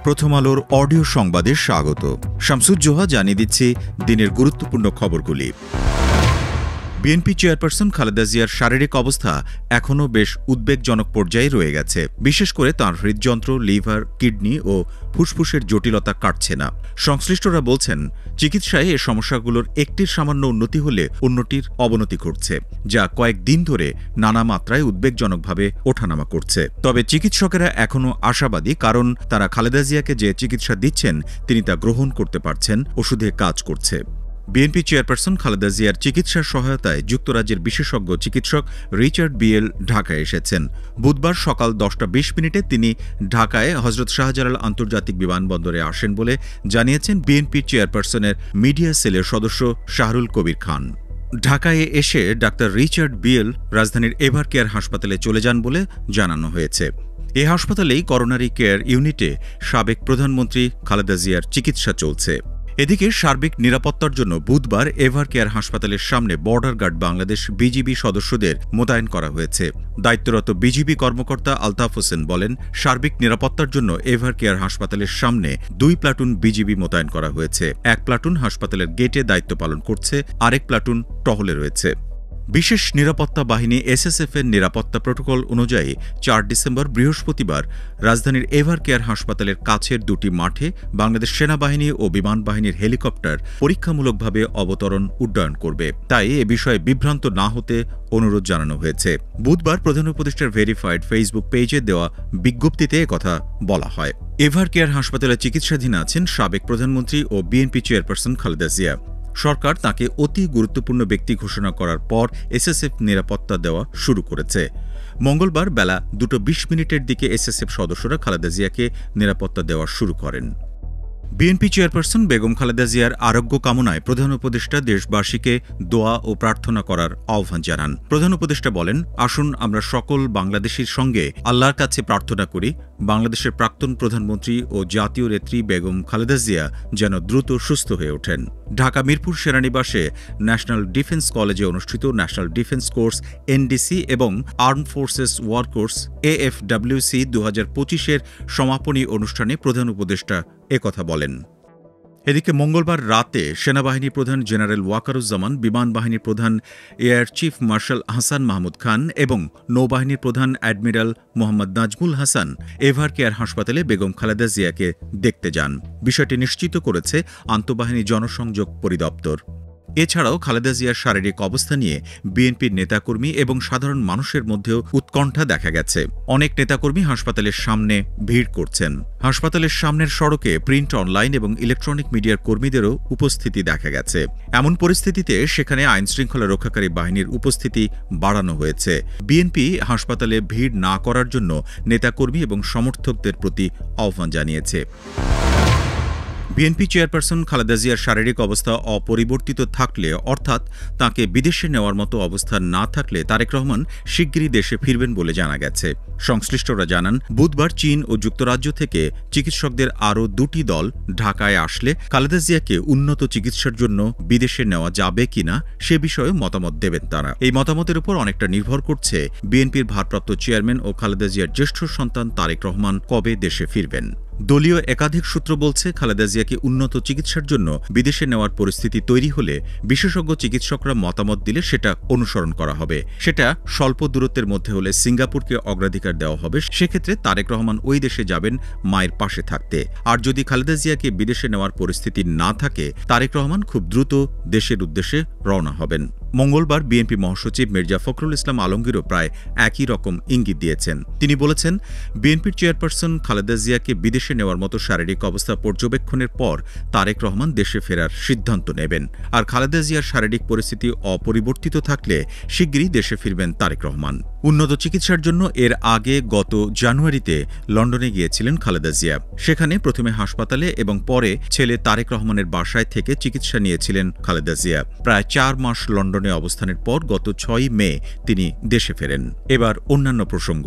প্রথম আলোর অডিও সংবাদে স্বাগত। শামসুজ্জোহা জানিয়ে দিচ্ছি দিনের গুরুত্বপূর্ণ খবরগুলি। বিএনপি চেয়ারপারসন খালেদা জিয়ার শারীরিক অবস্থা এখনও বেশ উদ্বেগজনক পর্যায়ে রয়ে গেছে। বিশেষ করে তাঁর হৃদযন্ত্র, লিভার, কিডনি ও ফুসফুসের জটিলতা কাটছে না। সংশ্লিষ্টরা বলছেন, চিকিৎসায় এ সমস্যাগুলোর একটির সামান্য উন্নতি হলে অন্যটির অবনতি ঘটছে, যা কয়েকদিন ধরে নানা মাত্রায় উদ্বেগজনকভাবে ওঠানামা করছে। তবে চিকিৎসকেরা এখনও আশাবাদী, কারণ তারা খালেদা জিয়াকে যে চিকিৎসা দিচ্ছেন তিনি তা গ্রহণ করতে পারছেন, ওষুধে কাজ করছে। বিএনপি চেয়ারপারসন খালেদা জিয়ার চিকিৎসার সহায়তায় যুক্তরাজ্যের বিশেষজ্ঞ চিকিৎসক রিচার্ড বিয়েল ঢাকায় এসেছেন। বুধবার সকাল 10:20 তিনি ঢাকায় হজরত শাহজালাল আন্তর্জাতিক বিমানবন্দরে আসেন বলে জানিয়েছেন বিএনপি চেয়ারপারসনের মিডিয়া সেলের সদস্য শাহরুল কবির খান। ঢাকায় এসে ডাক্তার রিচার্ড বিয়েল রাজধানীর এভার কেয়ার হাসপাতালে চলে যান বলে জানানো হয়েছে। এ হাসপাতালেই করোনারি কেয়ার ইউনিটে সাবেক প্রধানমন্ত্রী খালেদা জিয়ার চিকিৎসা চলছে। এদিকে সার্বিক নিরাপত্তার জন্য বুধবার এভার কেয়ার হাসপাতালের সামনে বর্ডার গার্ড বাংলাদেশ বিজিবি সদস্যদের মোতায়েন করা হয়েছে। দায়িত্বরত বিজিবি কর্মকর্তা আলতাফ হোসেন বলেন, সার্বিক নিরাপত্তার জন্য এভার কেয়ার হাসপাতালের সামনে 2 প্লাটুন বিজিবি মোতায়েন করা হয়েছে। 1 প্লাটুন হাসপাতালের গেটে দায়িত্ব পালন করছে, আরেক প্লাটুন টহলে রয়েছে। বিশেষ নিরাপত্তা বাহিনী এসএসএফের নিরাপত্তা প্রোটোকল অনুযায়ী 4 ডিসেম্বর বৃহস্পতিবার রাজধানীর এভার কেয়ার হাসপাতালের কাছের 2টি মাঠে বাংলাদেশ সেনাবাহিনী ও বিমান বাহিনীর হেলিকপ্টার পরীক্ষামূলকভাবে অবতরণ উড্ডয়ন করবে। তাই এ বিষয়ে বিভ্রান্ত না হতে অনুরোধ জানানো হয়েছে। বুধবার প্রধান উপদেষ্টার ভেরিফাইড ফেসবুক পেজে দেওয়া বিজ্ঞপ্তিতে একথা বলা হয়। এভার কেয়ার হাসপাতালে চিকিৎসাধীন আছেন সাবেক প্রধানমন্ত্রী ও বিএনপি চেয়ারপারসন খালেদা জিয়া। সরকার তাকে অতি গুরুত্বপূর্ণ ব্যক্তি ঘোষণা করার পর এসএসএফ নিরাপত্তা দেওয়া শুরু করেছে। মঙ্গলবার বেলা 2:20 দিকে এসএসএফ সদস্যরা খালেদা জিয়াকে নিরাপত্তা দেওয়া শুরু করেন। বিএনপি চেয়ারপারসন বেগম খালেদা জিয়ার আরোগ্য কামনায় প্রধান উপদেষ্টা দেশবাসীকে দোয়া ও প্রার্থনা করার আহ্বান জানান। প্রধান উপদেষ্টা বলেন, আসুন আমরা সকল বাংলাদেশির সঙ্গে আল্লাহর কাছে প্রার্থনা করি বাংলাদেশের প্রাক্তন প্রধানমন্ত্রী ও জাতীয় নেত্রী বেগম খালেদা জিয়া যেন দ্রুত সুস্থ হয়ে ওঠেন। ঢাকা মিরপুর সেনানিবাসে ন্যাশনাল ডিফেন্স কলেজে অনুষ্ঠিত ন্যাশনাল ডিফেন্স কোর্স এনডিসি এবং arm forces war course AFWC 2025-এর সমাপনী অনুষ্ঠানে প্রধান উপদেষ্টা একথা বলেন। এদিকে মঙ্গলবার রাতে সেনাবাহিনী প্রধান জেনারেল ওয়াকারুজ্জামান, বিমান বাহিনীর প্রধান air chief marshal Hasan Mahmud Khan এবং নৌবাহিনীর প্রধান admiral Mohammad Nazmul Hasan Evercare হাসপাতালে বেগম খালেদা জিয়াকে দেখতে যান। বিষয়টি নিশ্চিত করেছে আন্তঃবাহিনী জনসংযোগ পরিদপ্তর। এছাড়াও খালেদা জিয়ার শারীরিক অবস্থা নিয়ে বিএনপির নেতাকর্মী এবং সাধারণ মানুষের মধ্যেও উৎকণ্ঠা দেখা গেছে। অনেক নেতাকর্মী হাসপাতালের সামনে ভিড় করছেন। হাসপাতালের সামনের সড়কে প্রিন্ট, অনলাইন এবং ইলেকট্রনিক মিডিয়ার কর্মীদেরও উপস্থিতি দেখা গেছে। এমন পরিস্থিতিতে সেখানে আইনশৃঙ্খলা রক্ষাকারী বাহিনীর উপস্থিতি বাড়ানো হয়েছে। বিএনপি হাসপাতালে ভিড় না করার জন্য নেতাকর্মী এবং সমর্থকদের প্রতি আহ্বান জানিয়েছে। বিএনপি চেয়ারপারসন খালেদা জিয়ার শারীরিক অবস্থা অপরিবর্তিত থাকলে, অর্থাৎ তাঁকে বিদেশে নেওয়ার মতো অবস্থা না থাকলে তারেক রহমান শিগগিরই দেশে ফিরবেন বলে জানা গেছে। সংশ্লিষ্টরা জানান, বুধবার চীন ও যুক্তরাজ্য থেকে চিকিৎসকদের আরও 2টি দল ঢাকায় আসলে খালেদা জিয়াকে উন্নত চিকিৎসার জন্য বিদেশে নেওয়া যাবে কিনা সে বিষয়ে মতামত দেবেন তারা। এই মতামতের উপর অনেকটা নির্ভর করছে বিএনপির ভারপ্রাপ্ত চেয়ারম্যান ও খালেদা জিয়ার জ্যেষ্ঠ সন্তান তারেক রহমান কবে দেশে ফিরবেন। দলীয় একাধিক সূত্র বলছে, খালেদা জিয়াকে উন্নত চিকিৎসার জন্য বিদেশে নেওয়ার পরিস্থিতি তৈরি হলে বিশেষজ্ঞ চিকিৎসকরা মতামত দিলে সেটা অনুসরণ করা হবে। সেটা স্বল্প দূরত্বের মধ্যে হলে সিঙ্গাপুরকে অগ্রাধিকার দেওয়া হবে। সেক্ষেত্রে তারেক রহমান ওই দেশে যাবেন মায়ের পাশে থাকতে। আর যদি খালেদা জিয়াকে বিদেশে নেওয়ার পরিস্থিতি না থাকে, তারেক রহমান খুব দ্রুত দেশের উদ্দেশ্যে রওনা হবেন। মঙ্গলবার বিএনপি মহাসচিব মির্জা ফখরুল ইসলাম আলমগীরও প্রায় একই রকম ইঙ্গিত দিয়েছেন। তিনি বলেছেন, বিএনপির চেয়ারপারসন খালেদা জিয়াকে বিদেশে নেওয়ার মতো শারীরিক অবস্থা পর্যবেক্ষণের পর তারেক রহমান দেশে ফেরার সিদ্ধান্ত নেবেন। আর খালেদা জিয়ার শারীরিক পরিস্থিতি অপরিবর্তিত থাকলে শিগগিরই দেশে ফিরবেন তারেক রহমান। উন্নত চিকিৎসার জন্য এর আগে গত জানুয়ারিতে লন্ডনে গিয়েছিলেন খালেদা জিয়া। সেখানে প্রথমে হাসপাতালে এবং পরে ছেলে তারেক রহমানের বাসায় থেকে চিকিৎসা নিয়েছিলেন খালেদা জিয়া। প্রায় 4 মাস লন্ডনে অবস্থানের পর গত 6 মে তিনি দেশে ফেরেন। এবার অন্যান্য প্রসঙ্গ।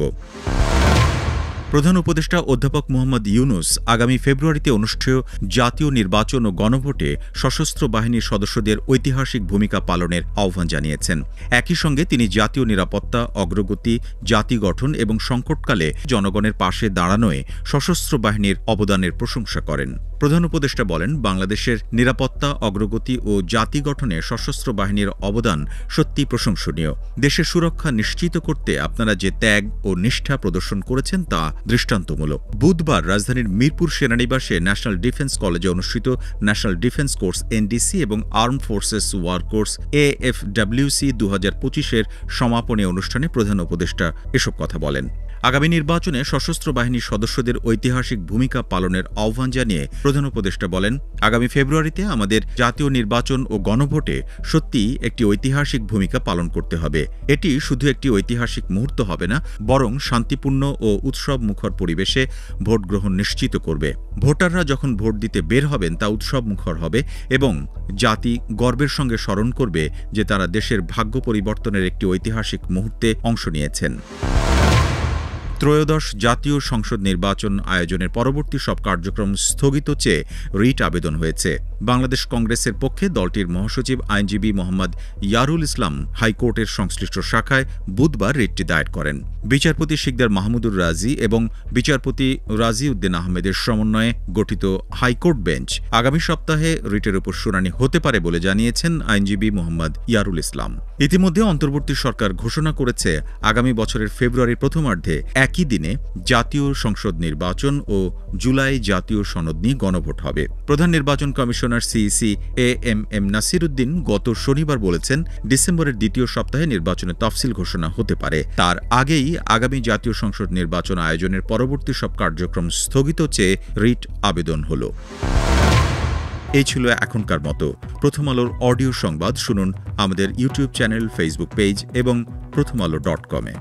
প্রধান উপদেষ্টা অধ্যাপক মোহাম্মদ ইউনুস আগামী ফেব্রুয়ারিতে অনুষ্ঠেয় জাতীয় নির্বাচন ও গণভোটে সশস্ত্র বাহিনীর সদস্যদের ঐতিহাসিক ভূমিকা পালনের আহ্বান জানিয়েছেন। একই সঙ্গে তিনি জাতীয় নিরাপত্তা, অগ্রগতি, জাতি গঠন এবং সংকটকালে জনগণের পাশে দাঁড়ানোয় সশস্ত্র বাহিনীর অবদানের প্রশংসা করেন। প্রধান উপদেষ্টা বলেন, বাংলাদেশের নিরাপত্তা, অগ্রগতি ও জাতি গঠনে সশস্ত্র বাহিনীর অবদান সত্যি প্রশংসনীয়। দেশের সুরক্ষা নিশ্চিত করতে আপনারা যে ত্যাগ ও নিষ্ঠা প্রদর্শন করেছেন তা দৃষ্টান্তমূলক। বুধবার রাজধানীর মিরপুর সেনানিবাসে ন্যাশনাল ডিফেন্স কলেজে অনুষ্ঠিত ন্যাশনাল ডিফেন্স কোর্স NDC এবং armed forces war course AFWC 2025-এর সমাপনী অনুষ্ঠানে প্রধান উপদেষ্টা এসব কথা বলেন। আগামী নির্বাচনে সশস্ত্র বাহিনীর সদস্যদের ঐতিহাসিক ভূমিকা পালনের আহ্বান জানিয়ে প্রধান উপদেষ্টা বলেন, আগামী ফেব্রুয়ারিতে আমাদের জাতীয় নির্বাচন ও গণভোটে সত্যিই একটি ঐতিহাসিক ভূমিকা পালন করতে হবে। এটি শুধু একটি ঐতিহাসিক মুহূর্ত হবে না, বরং শান্তিপূর্ণ ও উৎসব মুখর পরিবেশে ভোট গ্রহণ নিশ্চিত করবে। ভোটাররা যখন ভোট দিতে বের হবেন তা উৎসব মুখর হবে এবং জাতি গর্বের সঙ্গে স্মরণ করবে যে তারা দেশের ভাগ্য পরিবর্তনের একটি ঐতিহাসিক মুহূর্তে অংশ নিয়েছেন। ত্রয়োদশ জাতীয় সংসদ নির্বাচন আয়োজনের পরবর্তী সব কার্যক্রম স্থগিত চেয়ে রিট আবেদন হয়েছে। বাংলাদেশ কংগ্রেসের পক্ষে দলটির মহাসচিব আইনজীবী মোহাম্মদ ইয়ারুল ইসলাম হাইকোর্টের সংশ্লিষ্ট শাখায় বুধবার রিটটি দায়ের করেন। বিচারপতি শিকদার মাহমুদুর রাজি এবং বিচারপতি রাজি উদ্দিন আহমেদের সমন্বয়ে গঠিত হাইকোর্ট বেঞ্চ আগামী সপ্তাহে রিটের উপর শুনানি হতে পারে বলে জানিয়েছেন আইনজীবী মোহাম্মদ ইয়ারুল ইসলাম। ইতিমধ্যে অন্তর্বর্তী সরকার ঘোষণা করেছে আগামী বছরের ফেব্রুয়ারির প্রথমার্ধে একই দিনে জাতীয় সংসদ নির্বাচন ও জুলাই জাতীয় সনদ নিয়ে গণভোট হবে। প্রধান নির্বাচন commissioner CEC AMM Nasir Uddin গত শনিবার বলেছেন, ডিসেম্বরের দ্বিতীয় সপ্তাহে নির্বাচনের তফসিল ঘোষণা হতে পারে। তার আগেই আগামী জাতীয় সংসদ নির্বাচন আয়োজনের পরবর্তী সব কার্যক্রম স্থগিত চেয়ে রিট আবেদন হল। এই ছিল এখনকার মতো প্রথম আলোর অডিও সংবাদ। শুনুন আমাদের ইউটিউব চ্যানেল, ফেসবুক পেজ এবং prothomalo.com-এ।